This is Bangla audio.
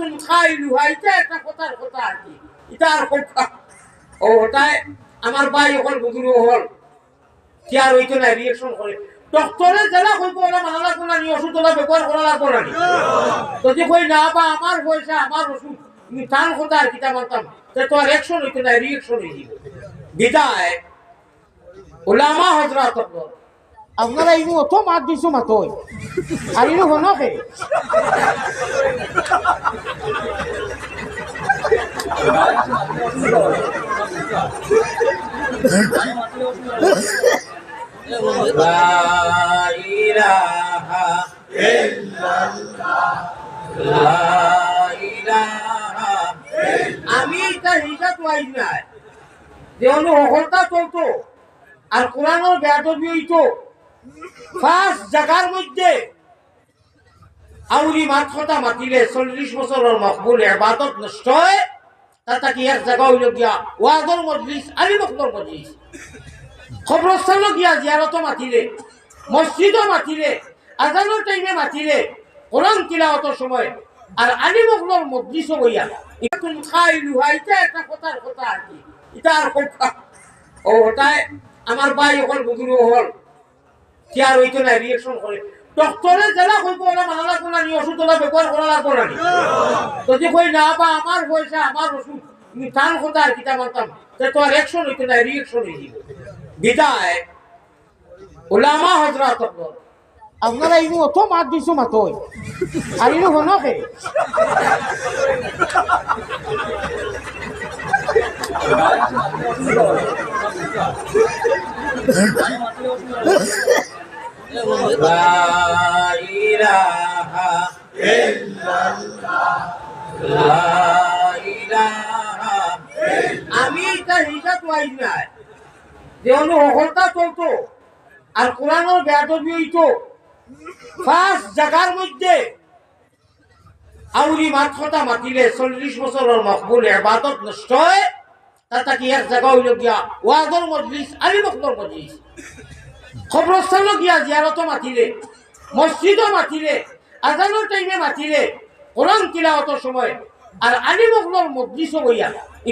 ইকাতুন খাইলুহা, এটা একটা কথার কথা আর কি। এটা আর কথা ও ওটাই আমার ভাই হল বুজুর্গ হল কি আর হইতো না রিয়েকশন করে ডক্টরে যারা কইব ওরা মানা লাগবো না, ওষুধ ওরা ব্যবহার করা লাগবো না। যদি কই না বা আমার পয়সা আমার ওষুধ টান কথা আর কিতা মানতাম, তো আর অ্যাকশন হইতো না, রিয়েকশন হয়ে যাব। বিদায় উলামা হযরত আপনারা এই অত মাত দিছো মাতই আর ইনো হনকে লা ইলাহা ইল্লাল্লাহ লা ইলাহা আমি তা হিসাব ওয়াইজ নাই যে অনু হলতা চলতো আর কোরআনের বেয়াদবি হইতো ফার্স্ট জায়গার মধ্যে আউরি মাথা মাতিলে 40 বছরের মকবুল ইবাদত নষ্ট হয় তা কি এক জায়গা হইল গিয়া ওয়াজর মজলিস আলী বক্তর মজলিস খবরস্থানও গিয়া জিয়ারত মাতিলে মসজিদও মাতিলে আজানের টাইমে মাতিলে কোরআন তিলাওয়াতের সময় আর আলী বক্তর মজলিসও হইয়া ইকাতুন খাইলুহা, এটা একটা কথার কথা আর কি। এটা আর কথা ও ওটাই আমার ভাই হল বুজুর্গ হল কি আর হইতো না রিয়েকশন করে ডক্টরে যারা কইব ওরা মানা লাগবো না, ওষুধ ওরা ব্যবহার করা লাগবো না। যদি কই না বা আমার পয়সা আমার ওষুধ টান কথা আর কিতা মানতাম, তো আর অ্যাকশন হইতো না, রিয়েকশন হয়ে যাব। বিদায় উলামা হযরত আপনারা এই অত মাত দিছো মাতই আর ইনো হনকে লা ইলাহা ইল্লাল্লাহ লা ইলাহা আমি তা হিসাব ওয়াইজ নাই যে অনু হলতা চলতো আর কোরআনের বেয়াদবি হইতো ফার্স্ট জায়গার মধ্যে আউরি মাথা মাতিলে 40 বছরের মকবুল ইবাদত নষ্ট হয় তা কি এক জায়গা হইল গিয়া ওয়াজর মজলিস আলী বক্তর মজলিস খবরস্থানও গিয়া জিয়ারত মাতিলে মসজিদও মাতিলে আজানের টাইমে মাতিলে কোরআন তিলাওয়াতের সময় আর আলী বক্তর মজলিসও হইয়া